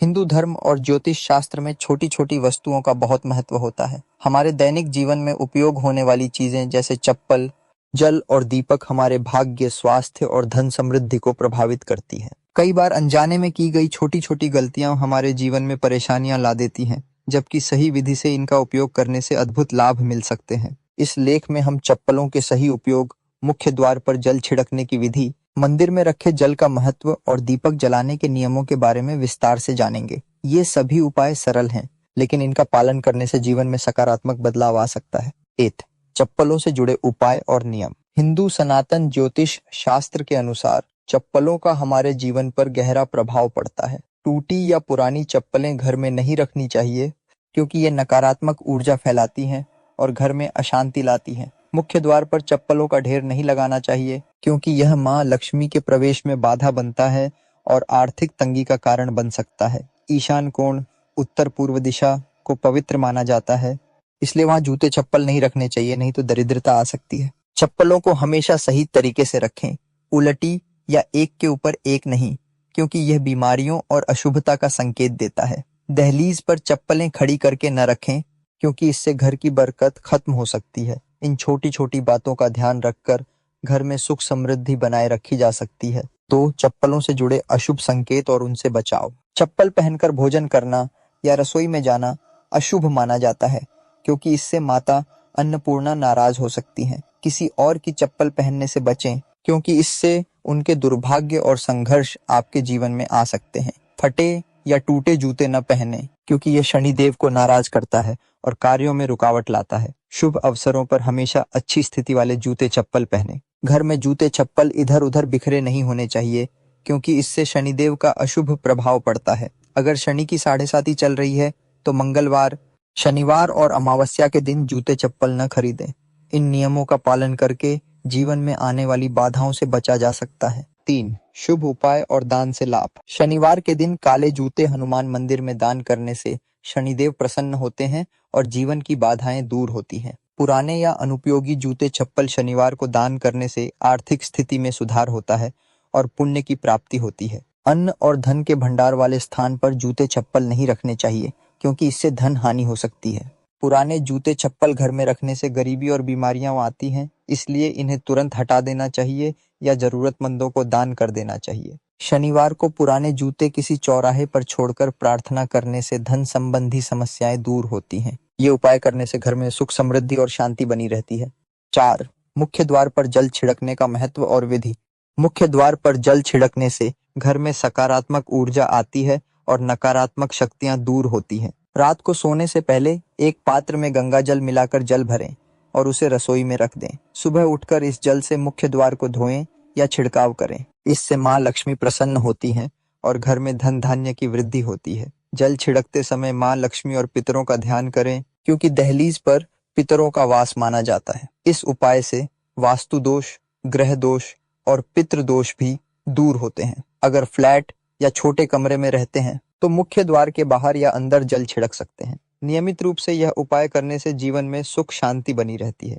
हिंदू धर्म और ज्योतिष शास्त्र में छोटी छोटी वस्तुओं का बहुत महत्व होता है। हमारे दैनिक जीवन में उपयोग होने वाली चीजें जैसे चप्पल, जल और दीपक हमारे भाग्य, स्वास्थ्य और धन समृद्धि को प्रभावित करती है। कई बार अनजाने में की गई छोटी छोटी गलतियां हमारे जीवन में परेशानियां ला देती हैं, जबकि सही विधि से इनका उपयोग करने से अद्भुत लाभ मिल सकते हैं। इस लेख में हम चप्पलों के सही उपयोग, मुख्य द्वार पर जल छिड़कने की विधि, मंदिर में रखे जल का महत्व और दीपक जलाने के नियमों के बारे में विस्तार से जानेंगे। ये सभी उपाय सरल हैं, लेकिन इनका पालन करने से जीवन में सकारात्मक बदलाव आ सकता है। 8. चप्पलों से जुड़े उपाय और नियम। हिंदू सनातन ज्योतिष शास्त्र के अनुसार चप्पलों का हमारे जीवन पर गहरा प्रभाव पड़ता है। टूटी या पुरानी चप्पलें घर में नहीं रखनी चाहिए, क्योंकि ये नकारात्मक ऊर्जा फैलाती हैं और घर में अशांति लाती हैं। मुख्य द्वार पर चप्पलों का ढेर नहीं लगाना चाहिए, क्योंकि यह मां लक्ष्मी के प्रवेश में बाधा बनता है और आर्थिक तंगी का कारण बन सकता है। ईशान कोण, उत्तर पूर्व दिशा को पवित्र माना जाता है, इसलिए वहां जूते चप्पल नहीं रखने चाहिए, नहीं तो दरिद्रता आ सकती है। चप्पलों को हमेशा सही तरीके से रखें, उलटी या एक के ऊपर एक नहीं, क्योंकि यह बीमारियों और अशुभता का संकेत देता है। दहलीज पर चप्पलें खड़ी करके न रखें, क्योंकि इससे घर की बरकत खत्म हो सकती है। इन छोटी छोटी बातों का ध्यान रखकर घर में सुख समृद्धि बनाए रखी जा सकती है। तो चप्पलों से जुड़े अशुभ संकेत और उनसे बचाव। चप्पल पहनकर भोजन करना या रसोई में जाना अशुभ माना जाता है, क्योंकि इससे माता अन्नपूर्णा नाराज हो सकती हैं। किसी और की चप्पल पहनने से बचें, क्योंकि इससे उनके दुर्भाग्य और संघर्ष आपके जीवन में आ सकते हैं। फटे या टूटे जूते न पहने, क्योंकि यह शनिदेव को नाराज करता है और कार्यों में रुकावट लाता है। शुभ अवसरों पर हमेशा अच्छी स्थिति वाले जूते चप्पल पहने। घर में जूते चप्पल इधर उधर बिखरे नहीं होने चाहिए, क्योंकि इससे शनिदेव का अशुभ प्रभाव पड़ता है। अगर शनि की 7.5 चल रही है तो मंगलवार, शनिवार और अमावस्या के दिन जूते चप्पल न खरीदें। इन नियमों का पालन करके जीवन में आने वाली बाधाओं से बचा जा सकता है। 3. शुभ उपाय और दान से लाभ। शनिवार के दिन काले जूते हनुमान मंदिर में दान करने से शनिदेव प्रसन्न होते हैं और जीवन की बाधाएं दूर होती हैं। पुराने या अनुपयोगी जूते चप्पल शनिवार को दान करने से आर्थिक स्थिति में सुधार होता है और पुण्य की प्राप्ति होती है। अन्न और धन के भंडार वाले स्थान पर जूते चप्पल नहीं रखने चाहिए, क्योंकि इससे धन हानि हो सकती है। पुराने जूते चप्पल घर में रखने से गरीबी और बीमारियां आती हैं, इसलिए इन्हें तुरंत हटा देना चाहिए या जरूरतमंदों को दान कर देना चाहिए। शनिवार को पुराने जूते किसी चौराहे पर छोड़कर प्रार्थना करने से धन संबंधी समस्याएं दूर होती हैं। ये उपाय करने से घर में सुख समृद्धि और शांति बनी रहती है। 4. मुख्य द्वार पर जल छिड़कने का महत्व और विधि। मुख्य द्वार पर जल छिड़कने से घर में सकारात्मक ऊर्जा आती है और नकारात्मक शक्तियां दूर होती हैं। रात को सोने से पहले एक पात्र में गंगा जल मिलाकर जल भरें और उसे रसोई में रख दें। सुबह उठकर इस जल से मुख्य द्वार को धोएं या छिड़काव करें। इससे मां लक्ष्मी प्रसन्न होती हैं और घर में धन धान्य की वृद्धि होती है। जल छिड़कते समय मां लक्ष्मी और पितरों का ध्यान करें, क्योंकि दहलीज पर पितरों का वास माना जाता है। इस उपाय से वास्तु दोष, ग्रह दोष और पितृ दोष भी दूर होते हैं। अगर फ्लैट या छोटे कमरे में रहते हैं तो मुख्य द्वार के बाहर या अंदर जल छिड़क सकते हैं। नियमित रूप से यह उपाय करने से जीवन में सुख शांति बनी रहती है।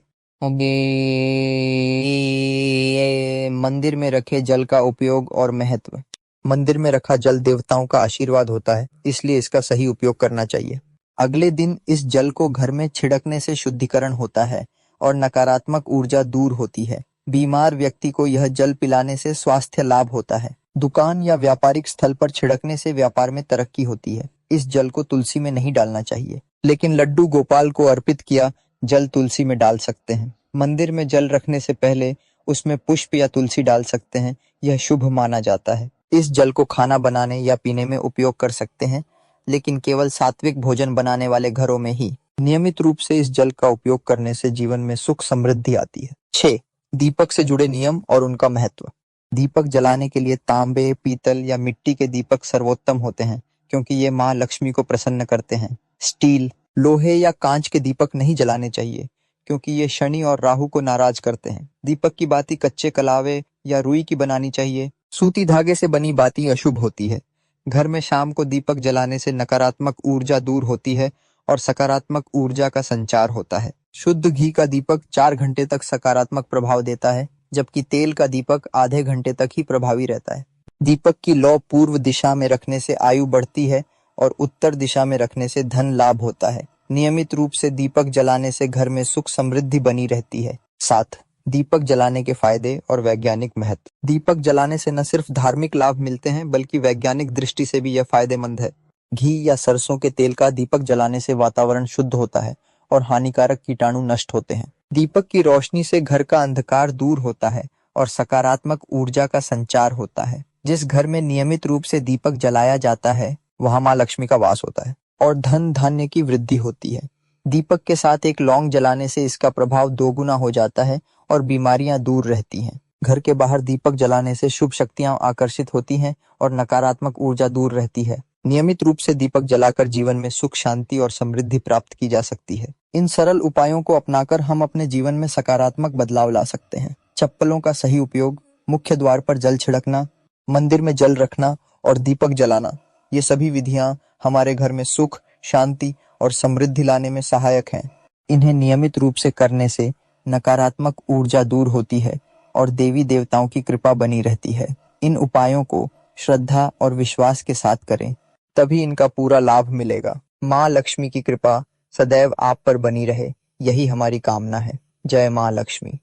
मंदिर में रखे जल का उपयोग और महत्व। मंदिर में रखा जल देवताओं का आशीर्वाद होता है, इसलिए इसका सही उपयोग करना चाहिए। अगले दिन इस जल को घर में छिड़कने से शुद्धिकरण होता है और नकारात्मक ऊर्जा दूर होती है। बीमार व्यक्ति को यह जल पिलाने से स्वास्थ्य लाभ होता है। दुकान या व्यापारिक स्थल पर छिड़कने से व्यापार में तरक्की होती है। इस जल को तुलसी में नहीं डालना चाहिए, लेकिन लड्डू गोपाल को अर्पित किया जल तुलसी में डाल सकते हैं। मंदिर में जल रखने से पहले उसमें पुष्प या तुलसी डाल सकते हैं, यह शुभ माना जाता है। इस जल को खाना बनाने या पीने में उपयोग कर सकते हैं, लेकिन केवल सात्विक भोजन बनाने वाले घरों में ही। नियमित रूप से इस जल का उपयोग करने से जीवन में सुख समृद्धि आती है। 6. दीपक से जुड़े नियम और उनका महत्व। दीपक जलाने के लिए तांबे, पीतल या मिट्टी के दीपक सर्वोत्तम होते हैं, क्योंकि ये मां लक्ष्मी को प्रसन्न करते हैं। स्टील, लोहे या कांच के दीपक नहीं जलाने चाहिए, क्योंकि ये शनि और राहु को नाराज करते हैं। दीपक की बाती कच्चे कलावे या रुई की बनानी चाहिए। सूती धागे से बनी बाती अशुभ होती है। घर में शाम को दीपक जलाने से नकारात्मक ऊर्जा दूर होती है और सकारात्मक ऊर्जा का संचार होता है। शुद्ध घी का दीपक 4 घंटे तक सकारात्मक प्रभाव देता है, जबकि तेल का दीपक आधे घंटे तक ही प्रभावी रहता है। दीपक की लौ पूर्व दिशा में रखने से आयु बढ़ती है और उत्तर दिशा में रखने से धन लाभ होता है। नियमित रूप से दीपक जलाने से घर में सुख समृद्धि बनी रहती है। 7. दीपक जलाने के फायदे और वैज्ञानिक महत्व। दीपक जलाने से न सिर्फ धार्मिक लाभ मिलते हैं बल्कि वैज्ञानिक दृष्टि से भी यह फायदेमंद है। घी या सरसों के तेल का दीपक जलाने से वातावरण शुद्ध होता है और हानिकारक कीटाणु नष्ट होते हैं। दीपक की रोशनी से घर का अंधकार दूर होता है और सकारात्मक ऊर्जा का संचार होता है। जिस घर में नियमित रूप से दीपक जलाया जाता है वहां मां लक्ष्मी का वास होता है और धन धान्य की वृद्धि होती है। दीपक के साथ एक लौंग जलाने से इसका प्रभाव दोगुना हो जाता है और बीमारियां दूर रहती हैं। घर के बाहर दीपक जलाने से शुभ शक्तियां आकर्षित होती हैं और नकारात्मक ऊर्जा दूर रहती है। नियमित रूप से दीपक जलाकर जीवन में सुख, शांति और समृद्धि प्राप्त की जा सकती है। इन सरल उपायों को अपनाकर हम अपने जीवन में सकारात्मक बदलाव ला सकते हैं। चप्पलों का सही उपयोग, मुख्य द्वार पर जल छिड़कना, मंदिर में जल रखना और दीपक जलाना, ये सभी विधियां हमारे घर में सुख, शांति और समृद्धि लाने में सहायक हैं। इन्हें नियमित रूप से करने से नकारात्मक ऊर्जा दूर होती है और देवी देवताओं की कृपा बनी रहती है। इन उपायों को श्रद्धा और विश्वास के साथ करें, तभी इनका पूरा लाभ मिलेगा। माँ लक्ष्मी की कृपा सदैव आप पर बनी रहे, यही हमारी कामना है। जय माँ लक्ष्मी।